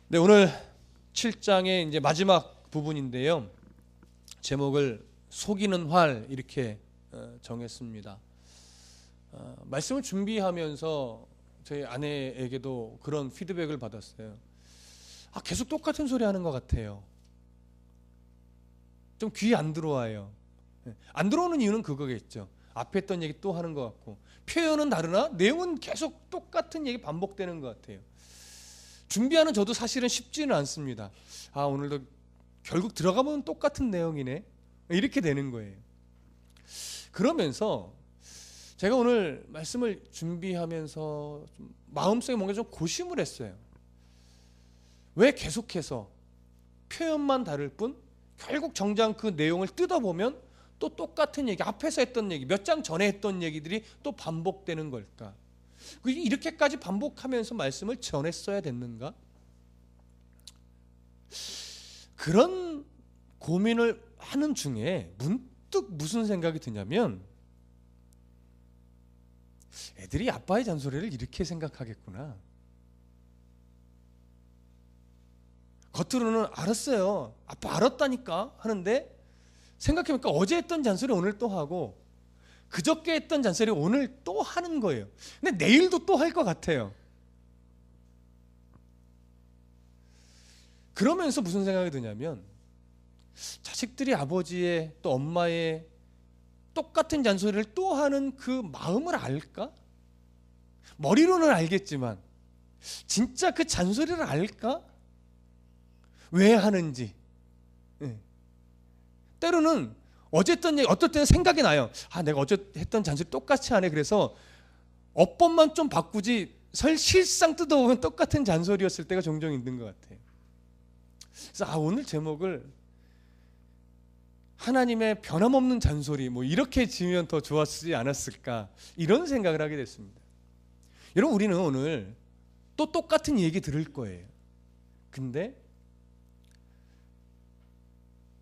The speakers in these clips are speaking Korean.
네, 오늘 7장의 이제 마지막 부분인데요. 제목을 속이는 활 이렇게 정했습니다. 말씀을 준비하면서 저희 아내에게도 그런 피드백을 받았어요. 계속 똑같은 소리 하는 것 같아요. 좀 귀에 안 들어와요. 안 들어오는 이유는 그거겠죠. 앞에 했던 얘기 또 하는 것 같고, 표현은 다르나 내용은 계속 똑같은 얘기 반복되는 것 같아요. 준비하는 저도 사실은 쉽지는 않습니다. 오늘도 결국 들어가면 똑같은 내용이네, 이렇게 되는 거예요. 그러면서 제가 오늘 말씀을 준비하면서 좀 마음속에 뭔가 좀 고심을 했어요. 왜 계속해서 표현만 다를 뿐 결국 정작 그 내용을 뜯어보면 또 똑같은 얘기, 앞에서 했던 얘기, 몇 장 전에 했던 얘기들이 또 반복되는 걸까? 이렇게까지 반복하면서 말씀을 전했어야 됐는가? 그런 고민을 하는 중에 문득 무슨 생각이 드냐면, 애들이 아빠의 잔소리를 이렇게 생각하겠구나. 겉으로는 알았어요, 아빠 알았다니까 하는데, 생각해보니까 어제 했던 잔소리 오늘 또 하고, 그저께 했던 잔소리 오늘 또 하는 거예요. 근데 내일도 또 할 것 같아요. 그러면서 무슨 생각이 드냐면, 자식들이 아버지의 또 엄마의 똑같은 잔소리를 또 하는 그 마음을 알까? 머리로는 알겠지만 진짜 그 잔소리를 알까? 왜 하는지. 때로는 어제 했던 얘기 어떨 때는 생각이 나요. 내가 어제 했던 잔소리 똑같이 하네. 그래서 어법만 좀 바꾸지 실상 뜯어보면 똑같은 잔소리였을 때가 종종 있는 것 같아요. 그래서 오늘 제목을 하나님의 변함없는 잔소리 이렇게 지으면 더 좋았지 않았을까, 이런 생각을 하게 됐습니다. 여러분, 우리는 오늘 또 똑같은 얘기 들을 거예요. 근데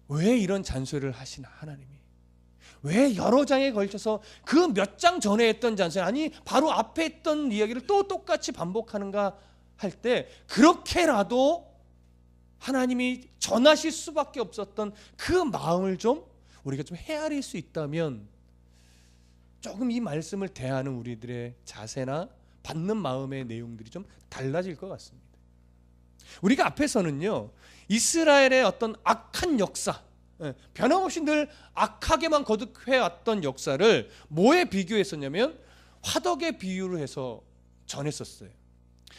왜 이런 잔소리를 하시나, 하나님이 왜 여러 장에 걸쳐서 그 몇 장 전에 했던 잔소리, 아니 바로 앞에 했던 이야기를 또 똑같이 반복하는가 할 때, 그렇게라도 하나님이 전하실 수밖에 없었던 그 마음을 좀 우리가 좀 헤아릴 수 있다면, 조금 이 말씀을 대하는 우리들의 자세나 받는 마음의 내용들이 좀 달라질 것 같습니다. 우리가 앞에서는요, 이스라엘의 어떤 악한 역사, 변함없이 늘 악하게만 거듭해왔던 역사를 뭐에 비교했었냐면 화덕에 비유를 해서 전했었어요.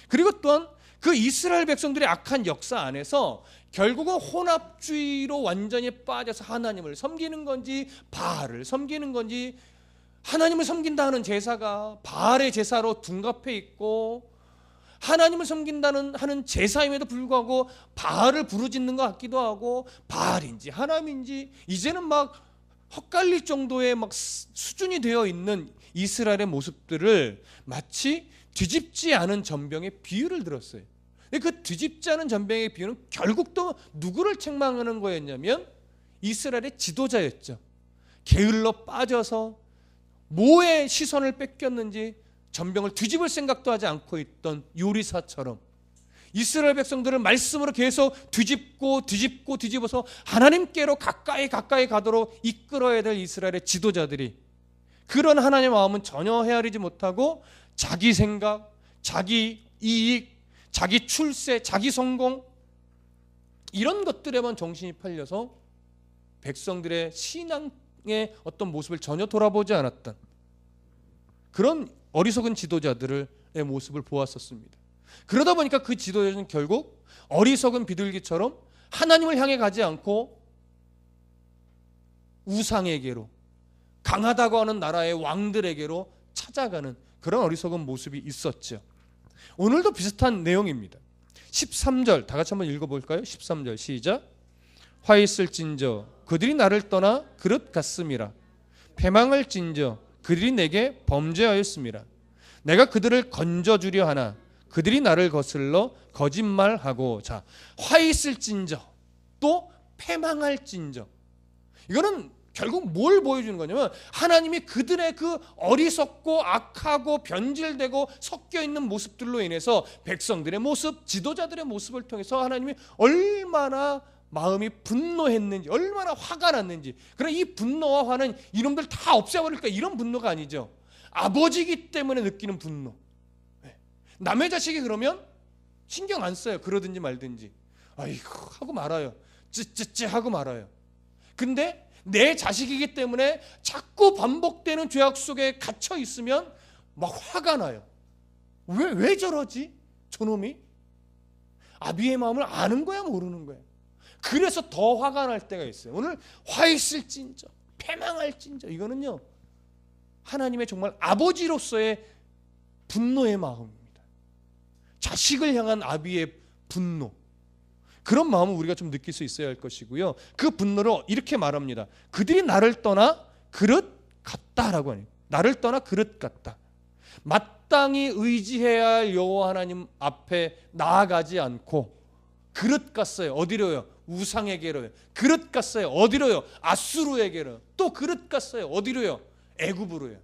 그리고 또한 그 이스라엘 백성들의 악한 역사 안에서 결국은 혼합주의로 완전히 빠져서 하나님을 섬기는 건지 바알을 섬기는 건지, 하나님을 섬긴다 하는 제사가 바알의 제사로 둔갑해 있고, 하나님을 섬긴다는 하는 제사임에도 불구하고 바알을 부르짖는 것 같기도 하고, 바알인지 하나님인지 이제는 막 헛갈릴 정도의 막 수준이 되어 있는 이스라엘의 모습들을 마치 뒤집지 않은 전병의 비유를 들었어요. 그 뒤집지 않은 전병의 비유는 결국 또 누구를 책망하는 거였냐면 이스라엘의 지도자였죠. 게을러 빠져서 뭐에 시선을 뺏겼는지 전병을 뒤집을 생각도 하지 않고 있던 요리사처럼 이스라엘 백성들을 말씀으로 계속 뒤집어서 하나님께로 가까이 가도록 이끌어야 될 이스라엘의 지도자들이 그런 하나님의 마음은 전혀 헤아리지 못하고 자기 생각, 자기 이익, 자기 출세, 자기 성공, 이런 것들에만 정신이 팔려서 백성들의 신앙의 어떤 모습을 전혀 돌아보지 않았던 그런 어리석은 지도자들의 모습을 보았었습니다. 그러다 보니까 그 지도자는 결국 어리석은 비둘기처럼 하나님을 향해 가지 않고 우상에게로, 강하다고 하는 나라의 왕들에게로 찾아가는 그런 어리석은 모습이 있었죠. 오늘도 비슷한 내용입니다. 13절 다 같이 한번 읽어볼까요? 13절 시작. 화 있을진저 그들이 나를 떠나 그릇 같음이라. 패망을 진저 그들이 내게 범죄하였음이라. 내가 그들을 건져주려 하나 그들이 나를 거슬러 거짓말하고. 자, 화 있을진저 또 패망할진저, 이거는 결국 뭘 보여주는 거냐면 하나님이 그들의 그 어리석고 악하고 변질되고 섞여있는 모습들로 인해서 백성들의 모습, 지도자들의 모습을 통해서 하나님이 얼마나 마음이 분노했는지, 얼마나 화가 났는지. 그러나 이 분노와 화는 이놈들 다 없애버릴까, 이런 분노가 아니죠. 아버지이기 때문에 느끼는 분노. 남의 자식이 그러면 신경 안 써요. 그러든지 말든지. 아이고 하고 말아요. 찌찌찌 하고 말아요. 근데 내 자식이기 때문에 자꾸 반복되는 죄악 속에 갇혀 있으면 막 화가 나요. 왜 저러지? 저놈이? 아비의 마음을 아는 거야, 모르는 거야? 그래서 더 화가 날 때가 있어요. 오늘 화 있을진저, 패망할진저. 이거는요, 하나님의 정말 아버지로서의 분노의 마음입니다. 자식을 향한 아비의 분노. 그런 마음을 우리가 좀 느낄 수 있어야 할 것이고요. 그 분노를 이렇게 말합니다. 그들이 나를 떠나 그릇 같다라고 하네요. 나를 떠나 그릇 같다. 마땅히 의지해야 할 여호와 하나님 앞에 나아가지 않고 그릇 같어요. 어디로요? 우상에게로요. 그릇 같어요. 어디로요? 아수르에게로. 또 그릇 같어요. 어디로요? 애굽으로요.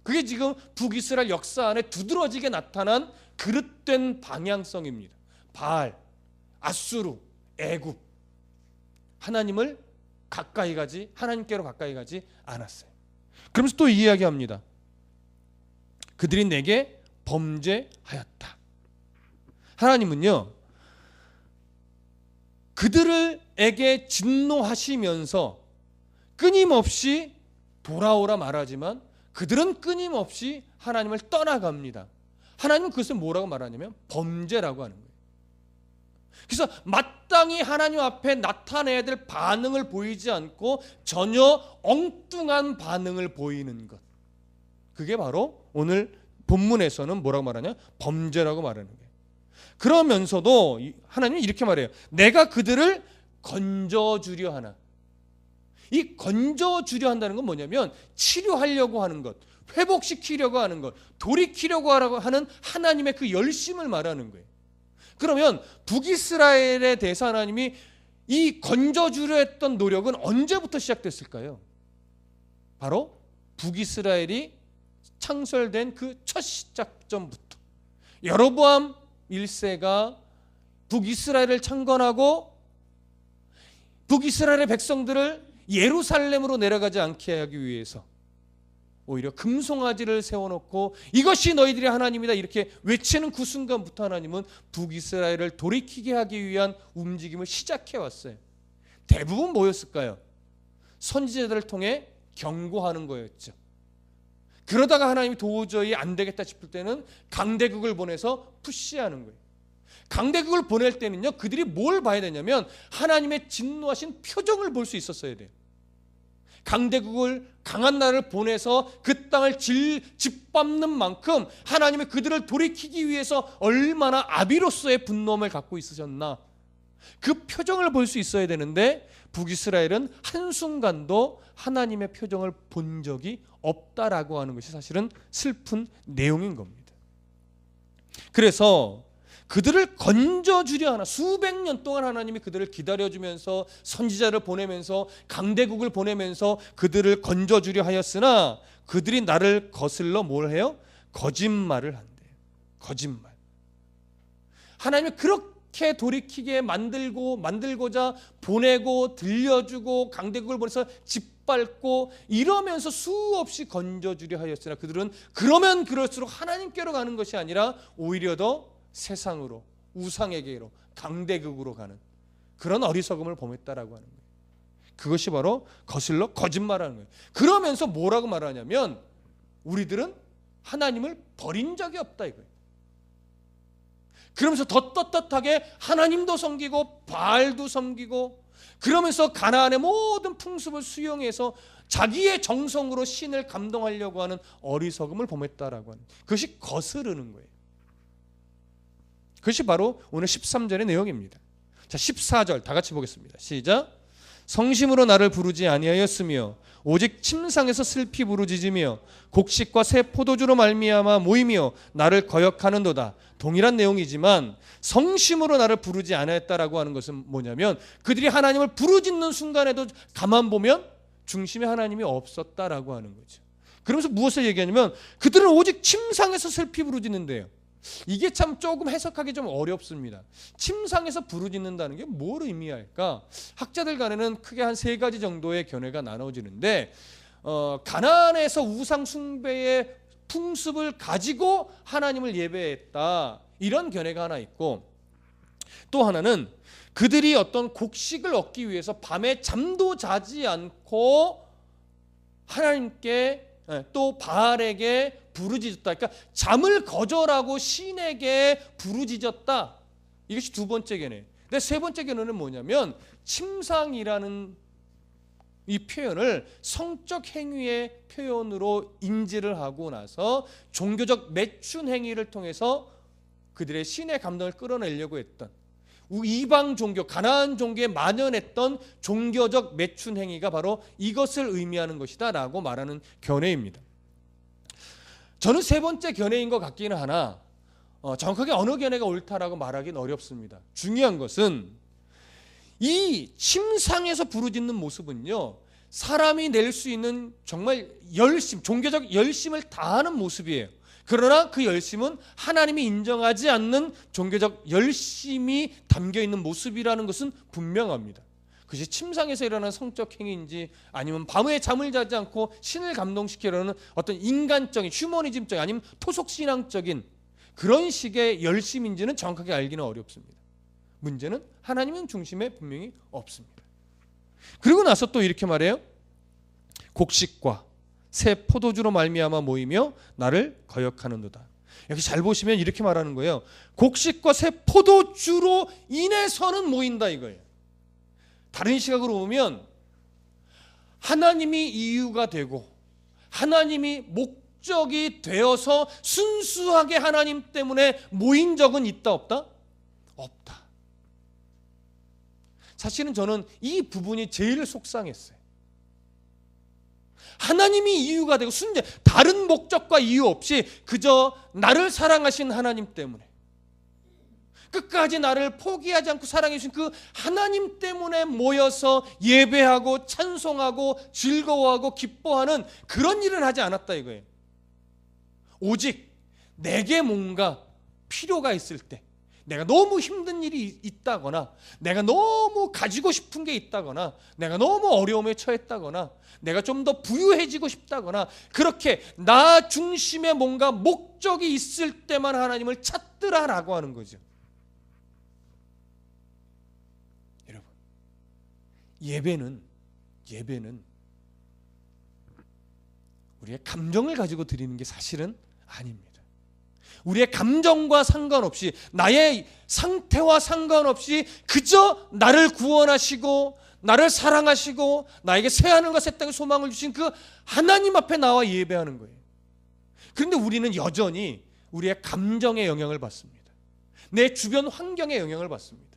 그게 지금 북이스라엘 역사 안에 두드러지게 나타난 그릇된 방향성입니다. 바알, 아수르, 애굽. 하나님을 가까이 가지, 하나님께로 가까이 가지 않았어요. 그러면서 또 이야기합니다. 그들이 내게 범죄하였다. 하나님은요, 그들에게 진노하시면서 끊임없이 돌아오라 말하지만 그들은 끊임없이 하나님을 떠나갑니다. 하나님은 그것을 뭐라고 말하냐면 범죄라고 하는 거예요. 그래서 마땅히 하나님 앞에 나타내야 될 반응을 보이지 않고 전혀 엉뚱한 반응을 보이는 것. 그게 바로 오늘 본문에서는 뭐라고 말하냐? 범죄라고 말하는 거예요. 그러면서도 하나님은 이렇게 말해요. 내가 그들을 건져주려 하나. 이 건져주려 한다는 건 뭐냐면 치료하려고 하는 것, 회복시키려고 하는 것, 돌이키려고 하는 하나님의 그 열심을 말하는 거예요. 그러면 북이스라엘에 대해서 하나님이 이 건져주려 했던 노력은 언제부터 시작됐을까요? 바로 북이스라엘이 창설된 그 첫 시작점부터 여로보암 1세가 북이스라엘을 창건하고 북이스라엘의 백성들을 예루살렘으로 내려가지 않게 하기 위해서 오히려 금송아지를 세워놓고 이것이 너희들의 하나님이다 이렇게 외치는 그 순간부터 하나님은 북이스라엘을 돌이키게 하기 위한 움직임을 시작해 왔어요. 대부분 뭐였을까요? 선지자들을 통해 경고하는 거였죠. 그러다가 하나님이 도저히 안 되겠다 싶을 때는 강대국을 보내서 푸시하는 거예요. 강대국을 보낼 때는요, 그들이 뭘 봐야 되냐면 하나님의 진노하신 표정을 볼 수 있었어야 돼요. 강대국을, 강한 나라를 보내서 그 땅을 짓밟는 만큼 하나님이 그들을 돌이키기 위해서 얼마나 아비로서의 분노함을 갖고 있으셨나, 그 표정을 볼 수 있어야 되는데 북이스라엘은 한순간도 하나님의 표정을 본 적이 없다라고 하는 것이 사실은 슬픈 내용인 겁니다. 그래서 그들을 건져주려 하나, 수백 년 동안 하나님이 그들을 기다려주면서 선지자를 보내면서 강대국을 보내면서 그들을 건져주려 하였으나 그들이 나를 거슬러 뭘 해요? 거짓말을 한대요. 거짓말. 하나님이 그렇게 돌이키게 만들고자 보내고 들려주고 강대국을 보내서 짓밟고 이러면서 수없이 건져주려 하였으나 그들은 그러면 그럴수록 하나님께로 가는 것이 아니라 오히려 더 세상으로, 우상에게로, 강대국으로 가는 그런 어리석음을 범했다라고 하는 거예요. 그것이 바로 거슬러 거짓말하는 거예요. 그러면서 뭐라고 말하냐면 우리들은 하나님을 버린 적이 없다 이거예요. 그러면서 더 떳떳하게 하나님도 섬기고 바알도 섬기고 그러면서 가나안의 모든 풍습을 수용해서 자기의 정성으로 신을 감동하려고 하는 어리석음을 범했다라고 하는 그것이 거스르는 거예요. 그것이 바로 오늘 13절의 내용입니다. 자, 14절 다 같이 보겠습니다. 시작. 성심으로 나를 부르지 아니하였으며 오직 침상에서 슬피 부르짖으며 곡식과 새 포도주로 말미암아 모이며 나를 거역하는도다. 동일한 내용이지만 성심으로 나를 부르지 않았다라고 하는 것은 뭐냐면 그들이 하나님을 부르짖는 순간에도 가만 보면 중심에 하나님이 없었다라고 하는 거죠. 그러면서 무엇을 얘기하냐면 그들은 오직 침상에서 슬피 부르짖는데요. 이게 참 조금 해석하기 좀 어렵습니다. 침상에서 부르짖는다는 게 뭘 의미할까? 학자들 간에는 크게 한 3가지 정도의 견해가 나눠지는데 가나안에서 우상 숭배의 풍습을 가지고 하나님을 예배했다, 이런 견해가 하나 있고, 또 하나는 그들이 어떤 곡식을 얻기 위해서 밤에 잠도 자지 않고 하나님께 또 바알에게 부르짖었다. 그러니까 잠을 거절하고 신에게 부르짖었다. 이것이 2번째 견해. 근데 3번째 견해는 뭐냐면 침상이라는 이 표현을 성적 행위의 표현으로 인지를 하고 나서 종교적 매춘 행위를 통해서 그들의 신의 감동을 끌어내려고 했던, 이방 종교, 가나안 종교에 만연했던 종교적 매춘 행위가 바로 이것을 의미하는 것이다 라고 말하는 견해입니다. 저는 3번째 견해인 것 같기는 하나 정확하게 어느 견해가 옳다라고 말하기는 어렵습니다. 중요한 것은 이 침상에서 부르짖는 모습은요, 사람이 낼 수 있는 정말 열심, 종교적 열심을 다하는 모습이에요. 그러나 그 열심은 하나님이 인정하지 않는 종교적 열심이 담겨있는 모습이라는 것은 분명합니다. 그것이 침상에서 일어나는 성적 행위인지 아니면 밤에 잠을 자지 않고 신을 감동시키려는 어떤 인간적인 휴머니즘적인 아니면 토속신앙적인 그런 식의 열심인지는 정확하게 알기는 어렵습니다. 문제는 하나님은 중심에 분명히 없습니다. 그리고 나서 또 이렇게 말해요. 곡식과 새 포도주로 말미암아 모이며 나를 거역하는도다. 여기 잘 보시면 이렇게 말하는 거예요. 곡식과 새 포도주로 인해서는 모인다 이거예요. 다른 시각으로 보면 하나님이 이유가 되고 하나님이 목적이 되어서 순수하게 하나님 때문에 모인 적은 있다 없다? 없다. 사실은 저는 이 부분이 제일 속상했어요. 하나님이 이유가 되고 순전 다른 목적과 이유 없이 그저 나를 사랑하신 하나님 때문에, 끝까지 나를 포기하지 않고 사랑해 주신 그 하나님 때문에 모여서 예배하고 찬송하고 즐거워하고 기뻐하는 그런 일을 하지 않았다 이거예요. 오직 내게 뭔가 필요가 있을 때, 내가 너무 힘든 일이 있다거나, 내가 너무 가지고 싶은 게 있다거나, 내가 너무 어려움에 처했다거나, 내가 좀 더 부유해지고 싶다거나, 그렇게 나 중심에 뭔가 목적이 있을 때만 하나님을 찾더라라고 하는 거죠. 여러분, 예배는 우리의 감정을 가지고 드리는 게 사실은 아닙니다. 우리의 감정과 상관없이, 나의 상태와 상관없이 그저 나를 구원하시고 나를 사랑하시고 나에게 새하늘과 새 땅의 소망을 주신 그 하나님 앞에 나와 예배하는 거예요. 그런데 우리는 여전히 우리의 감정의 영향을 받습니다. 내 주변 환경의 영향을 받습니다.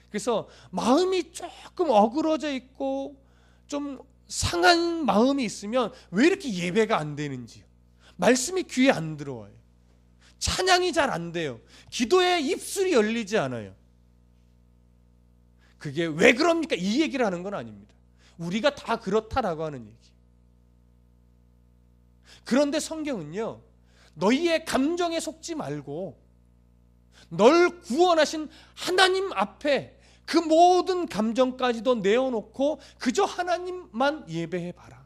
그래서 마음이 조금 어그러져 있고 좀 상한 마음이 있으면 왜 이렇게 예배가 안 되는지요. 말씀이 귀에 안 들어와요. 찬양이 잘 안 돼요. 기도에 입술이 열리지 않아요. 그게 왜 그럽니까? 이 얘기를 하는 건 아닙니다. 우리가 다 그렇다라고 하는 얘기. 그런데 성경은요, 너희의 감정에 속지 말고 널 구원하신 하나님 앞에 그 모든 감정까지도 내어놓고 그저 하나님만 예배해봐라.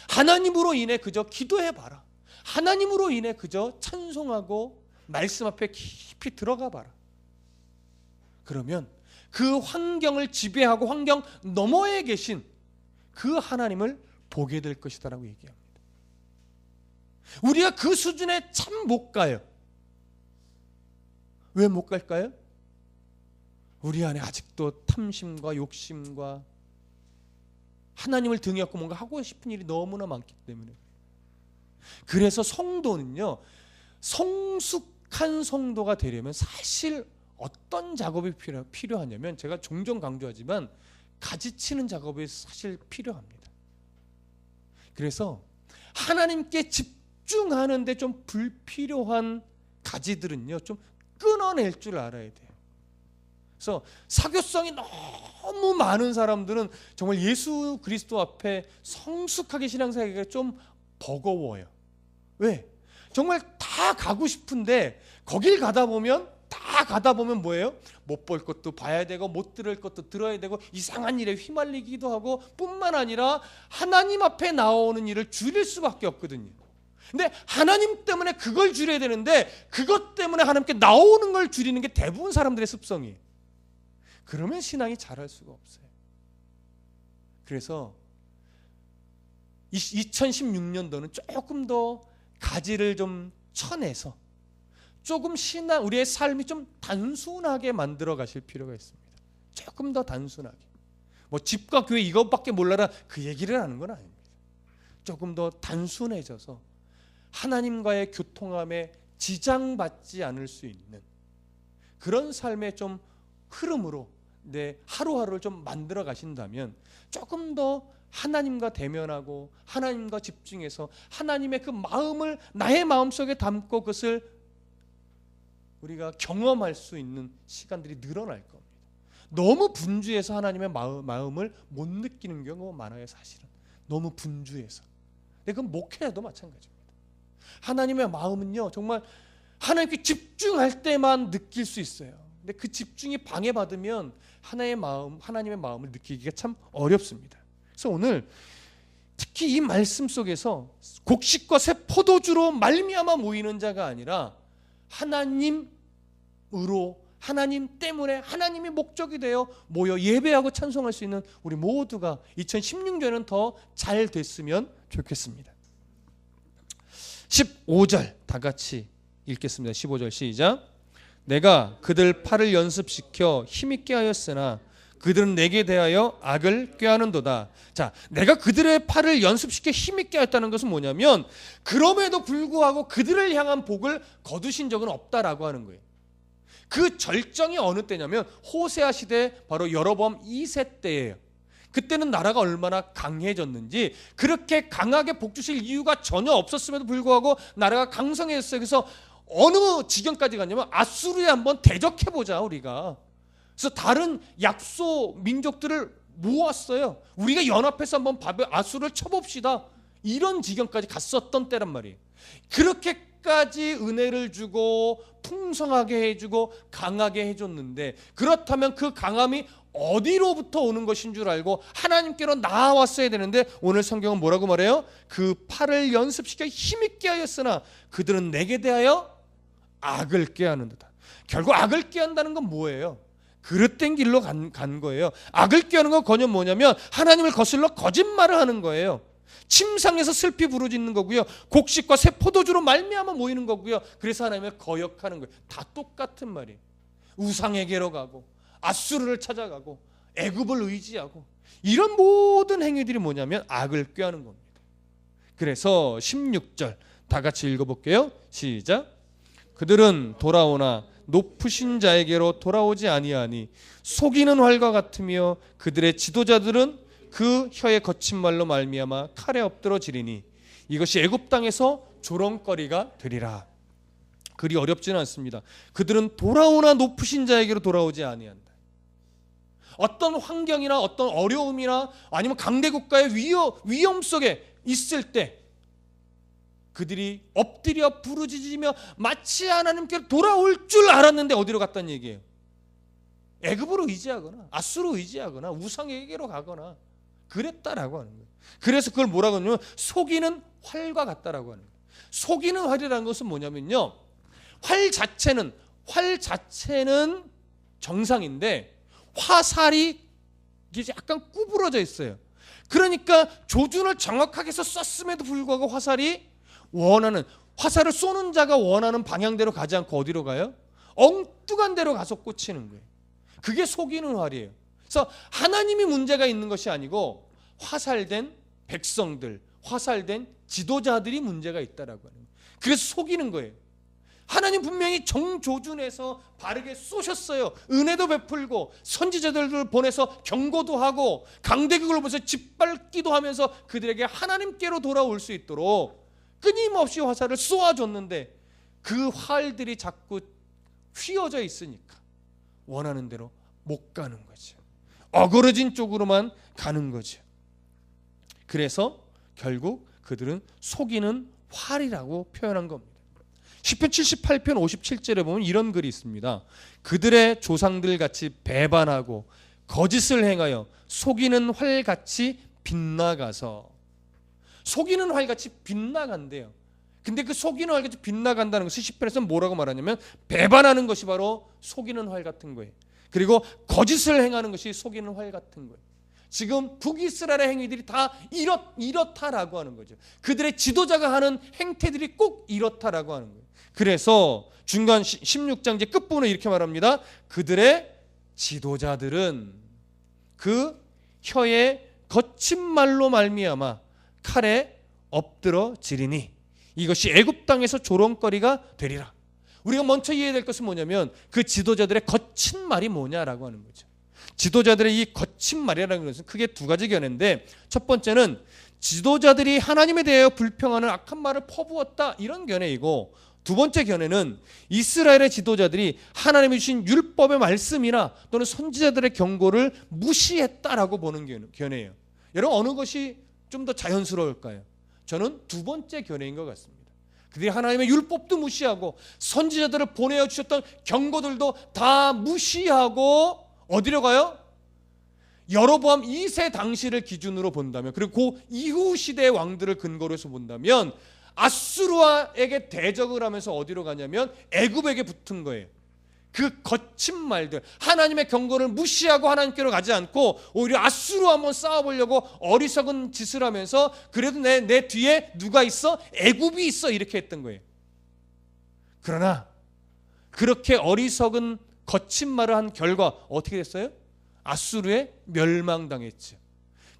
하나님으로 인해 그저 기도해봐라. 하나님으로 인해 그저 찬송하고 말씀 앞에 깊이 들어가 봐라. 그러면 그 환경을 지배하고 환경 너머에 계신 그 하나님을 보게 될 것이다 라고 얘기합니다. 우리가 그 수준에 참 못 가요. 왜 못 갈까요? 우리 안에 아직도 탐심과 욕심과 하나님을 등에 업고 뭔가 하고 싶은 일이 너무나 많기 때문에. 그래서 성도는요, 성숙한 성도가 되려면 사실 어떤 작업이 필요하냐면, 제가 종종 강조하지만 가지치는 작업이 사실 필요합니다. 그래서 하나님께 집중하는데 좀 불필요한 가지들은요 좀 끊어낼 줄 알아야 돼요. 그래서 사교성이 너무 많은 사람들은 정말 예수 그리스도 앞에 성숙하게 신앙생활하기가 좀 버거워요. 왜? 정말 다 가고 싶은데 거길 가다 보면 뭐예요? 못 볼 것도 봐야 되고 못 들을 것도 들어야 되고 이상한 일에 휘말리기도 하고 뿐만 아니라 하나님 앞에 나오는 일을 줄일 수밖에 없거든요. 근데 하나님 때문에 그걸 줄여야 되는데 그것 때문에 하나님께 나오는 걸 줄이는 게 대부분 사람들의 습성이에요. 그러면 신앙이 자랄 수가 없어요. 그래서 2016년도는 조금 더 가지를 좀 쳐내서 조금 우리의 삶이 좀 단순하게 만들어 가실 필요가 있습니다. 조금 더 단순하게. 뭐 집과 교회 이것밖에 몰라라 그 얘기를 하는 건 아닙니다. 조금 더 단순해져서 하나님과의 교통함에 지장받지 않을 수 있는 그런 삶의 좀 흐름으로 내 하루하루를 좀 만들어 가신다면 조금 더 하나님과 대면하고 하나님과 집중해서 하나님의 그 마음을 나의 마음속에 담고 그것을 우리가 경험할 수 있는 시간들이 늘어날 겁니다. 너무 분주해서 하나님의 마음을 못 느끼는 경우가 많아요. 사실은 너무 분주해서. 근데 그건 목회자도 마찬가지입니다. 하나님의 마음은요 정말 하나님께 집중할 때만 느낄 수 있어요. 근데 그 집중이 방해받으면 하나님의 마음을 느끼기가 참 어렵습니다. 그래서 오늘 특히 이 말씀 속에서 곡식과 새 포도주로 말미암아 모이는 자가 아니라 하나님으로 하나님 때문에 하나님이 목적이 되어 모여 예배하고 찬송할 수 있는 우리 모두가 2016년은 더 잘 됐으면 좋겠습니다. 15절 다 같이 읽겠습니다. 15절 시작. 내가 그들 팔을 연습시켜 힘있게 하였으나 그들은 내게 대하여 악을 꾀하는도다. 자, 내가 그들의 팔을 연습시켜 힘있게 하였다는 것은 뭐냐면 그럼에도 불구하고 그들을 향한 복을 거두신 적은 없다라고 하는 거예요. 그 절정이 어느 때냐면 호세아 시대 바로 여로보암 2세 때예요. 그때는 나라가 얼마나 강해졌는지 그렇게 강하게 복 주실 이유가 전혀 없었음에도 불구하고 나라가 강성해졌어요. 그래서 어느 지경까지 갔냐면 아수르에 한번 대적해보자 우리가. 그래서 다른 약소 민족들을 모았어요. 우리가 연합해서 한번 아수르를 쳐봅시다. 이런 지경까지 갔었던 때란 말이에요. 그렇게까지 은혜를 주고 풍성하게 해주고 강하게 해줬는데 그렇다면 그 강함이 어디로부터 오는 것인 줄 알고 하나님께로 나아왔어야 되는데 오늘 성경은 뭐라고 말해요? 그 팔을 연습시켜 힘있게 하였으나 그들은 내게 대하여 악을 꾀하는도다. 결국 악을 꾀한다는 건 뭐예요? 그릇된 길로 간 거예요. 악을 꾀하는 건 뭐냐면 하나님을 거슬러 거짓말을 하는 거예요. 침상에서 슬피 부르짖는 거고요. 곡식과 새 포도주로 말미암아 모이는 거고요. 그래서 하나님을 거역하는 거예요. 다 똑같은 말이에요. 우상에게로 가고 아수르를 찾아가고 애굽을 의지하고 이런 모든 행위들이 뭐냐면 악을 꾀하는 겁니다. 그래서 16절 다 같이 읽어볼게요. 시작. 그들은 돌아오나 높으신 자에게로 돌아오지 아니하니 속이는 활과 같으며 그들의 지도자들은 그 혀의 거친 말로 말미암아 칼에 엎드러지리니 이것이 애굽 땅에서 조롱거리가 되리라. 그리 어렵지는 않습니다. 그들은 돌아오나 높으신 자에게로 돌아오지 아니한다. 어떤 환경이나 어떤 어려움이나 아니면 강대국가의 위험 속에 있을 때 그들이 엎드려 부르짖으며 마치 하나님께 돌아올 줄 알았는데 어디로 갔다는 얘기예요? 애굽으로 의지하거나 아수르로 의지하거나 우상에게로 가거나 그랬다라고 하는 거예요. 그래서 그걸 뭐라고 하냐면 속이는 활과 같다라고 하는 거예요. 속이는 활이라는 것은 뭐냐면요, 활 자체는 정상인데 화살이 약간 구부러져 있어요. 그러니까 조준을 정확하게 해서 썼음에도 불구하고 화살을 쏘는 자가 원하는 방향대로 가지 않고 어디로 가요? 엉뚱한 데로 가서 꽂히는 거예요. 그게 속이는 활이에요. 그래서 하나님이 문제가 있는 것이 아니고 화살된 백성들, 화살된 지도자들이 문제가 있다라고 하는 거예요. 그래서 속이는 거예요. 하나님 분명히 정조준해서 바르게 쏘셨어요. 은혜도 베풀고 선지자들을 보내서 경고도 하고 강대국을 보내서 짓밟기도 하면서 그들에게 하나님께로 돌아올 수 있도록 끊임없이 화살을 쏘아줬는데 그 활들이 자꾸 휘어져 있으니까 원하는 대로 못 가는 거죠. 어그러진 쪽으로만 가는 거죠. 그래서 결국 그들은 속이는 활이라고 표현한 겁니다. 시편 78편 57절에 보면 이런 글이 있습니다. 그들의 조상들 같이 배반하고 거짓을 행하여 속이는 활같이 빗나가서. 속이는 활같이 빗나간대요. 근데 그 속이는 활같이 빗나간다는 것을 시편에서는 뭐라고 말하냐면 배반하는 것이 바로 속이는 활 같은 거예요. 그리고 거짓을 행하는 것이 속이는 활 같은 거예요. 지금 북이스라엘의 행위들이 다 이렇다라고 하는 거죠. 그들의 지도자가 하는 행태들이 꼭 이렇다라고 하는 거예요. 그래서 중간 16장 이제 끝부분에 이렇게 말합니다. 그들의 지도자들은 그 혀의 거친 말로 말미암아 칼에 엎드러지리니 이것이 애굽 땅에서 조롱거리가 되리라. 우리가 먼저 이해해야 될 것은 뭐냐면 그 지도자들의 거친 말이 뭐냐라고 하는 거죠. 지도자들의 이 거친 말이라는 것은 크게 두 가지 견해인데, 첫 번째는 지도자들이 하나님에 대하여 불평하는 악한 말을 퍼부었다, 이런 견해이고, 두 번째 견해는 이스라엘의 지도자들이 하나님이 주신 율법의 말씀이나 또는 선지자들의 경고를 무시했다라고 보는 견해예요. 여러분, 어느 것이 좀 더 자연스러울까요? 저는 두 번째 견해인 것 같습니다. 그들이 하나님의 율법도 무시하고 선지자들을 보내어 주셨던 경고들도 다 무시하고 어디로 가요? 여로보암 2세 당시를 기준으로 본다면, 그리고 그 이후 시대의 왕들을 근거로 해서 본다면 아수르에게 대적을 하면서 어디로 가냐면 애굽에게 붙은 거예요. 그 거친 말들, 하나님의 경고를 무시하고 하나님께로 가지 않고 오히려 아수르와 한번 싸워보려고 어리석은 짓을 하면서 그래도 내 뒤에 누가 있어? 애굽이 있어, 이렇게 했던 거예요. 그러나 그렇게 어리석은 거친 말을 한 결과 어떻게 됐어요? 아수르에 멸망당했죠.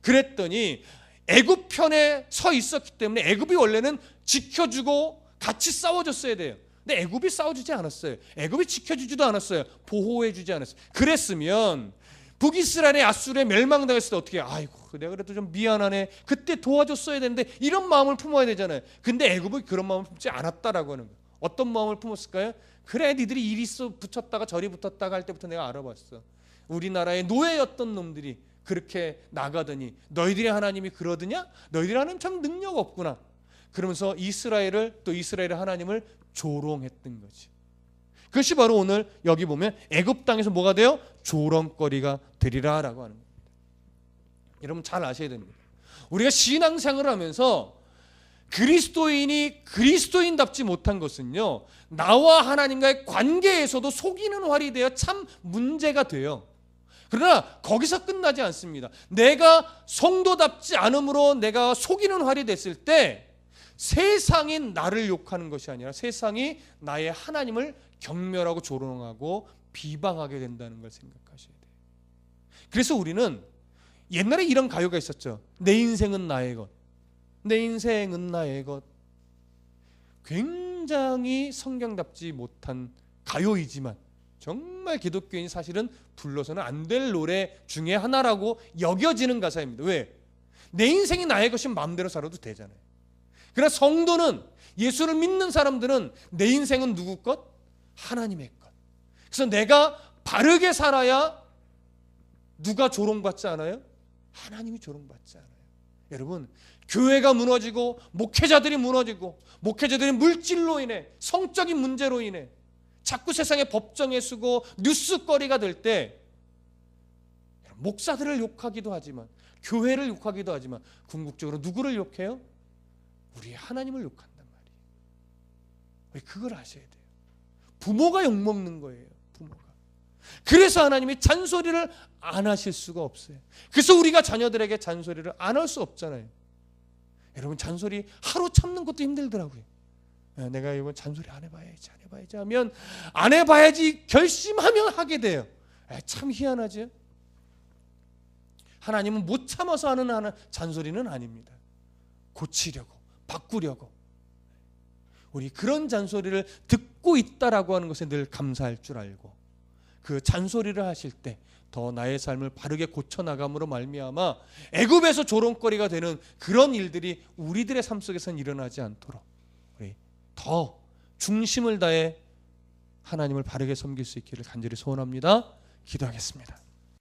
그랬더니 애굽 편에 서 있었기 때문에 애굽이 원래는 지켜주고 같이 싸워줬어야 돼요. 근데 애굽이 싸워주지 않았어요. 애굽이 지켜주지도 않았어요. 보호해주지 않았어요. 그랬으면 북이스라엘의 아수르에 멸망당했을 때 어떻게 해요? 아이고, 내가 그래도 좀 미안하네, 그때 도와줬어야 되는데, 이런 마음을 품어야 되잖아요. 근데 애굽이 그런 마음을 품지 않았다라고 하는 거예요. 어떤 마음을 품었을까요? 그래, 니들이 이리 붙였다가 저리 붙었다가 할 때부터 내가 알아봤어. 우리나라의 노예였던 놈들이 그렇게 나가더니 너희들의 하나님이 그러더냐? 너희들의 하나님 참 능력 없구나. 그러면서 이스라엘을, 또 이스라엘의 하나님을 조롱했던 거지. 그것이 바로 오늘 여기 보면 애굽 땅에서 뭐가 돼요? 조롱거리가 되리라라고 하는 겁니다. 여러분 잘 아셔야 됩니다. 우리가 신앙생활을 하면서 그리스도인이 그리스도인답지 못한 것은요, 나와 하나님과의 관계에서도 속이는 활이 되어 참 문제가 돼요. 그러나 거기서 끝나지 않습니다. 내가 성도답지 않음으로 내가 속이는 활이 됐을 때 세상이 나를 욕하는 것이 아니라 세상이 나의 하나님을 경멸하고 조롱하고 비방하게 된다는 걸 생각하셔야 돼요. 그래서 우리는 옛날에 이런 가요가 있었죠. 내 인생은 나의 것, 내 인생은 나의 것. 굉장히 성경답지 못한 가요이지만 정말 기독교인이 사실은 불러서는 안 될 노래 중에 하나라고 여겨지는 가사입니다. 왜? 내 인생이 나의 것이면 마음대로 살아도 되잖아요. 그러나 성도는, 예수를 믿는 사람들은 내 인생은 누구 것? 하나님의 것. 그래서 내가 바르게 살아야 누가 조롱받지 않아요? 하나님이 조롱받지 않아요. 여러분, 교회가 무너지고 목회자들이 무너지고 목회자들이 물질로 인해, 성적인 문제로 인해 자꾸 세상의 법정에 서고 뉴스거리가 될 때 목사들을 욕하기도 하지만, 교회를 욕하기도 하지만 궁극적으로 누구를 욕해요? 우리 하나님을 욕한단 말이에요. 우리 그걸 아셔야 돼요. 부모가 욕먹는 거예요. 부모가. 그래서 하나님이 잔소리를 안 하실 수가 없어요. 그래서 우리가 자녀들에게 잔소리를 안 할 수 없잖아요. 여러분, 잔소리 하루 참는 것도 힘들더라고요. 내가 이번 잔소리 안 해봐야지 하면 안 해봐야지 결심하면 하게 돼요. 참 희한하죠. 하나님은 못 참아서 하는 잔소리는 아닙니다. 고치려고, 바꾸려고. 우리 그런 잔소리를 듣고 있다라고 하는 것에 늘 감사할 줄 알고, 그 잔소리를 하실 때 더 나의 삶을 바르게 고쳐나감으로 말미암아 애굽에서 조롱거리가 되는 그런 일들이 우리들의 삶 속에서는 일어나지 않도록 우리 더 중심을 다해 하나님을 바르게 섬길 수 있기를 간절히 소원합니다. 기도하겠습니다.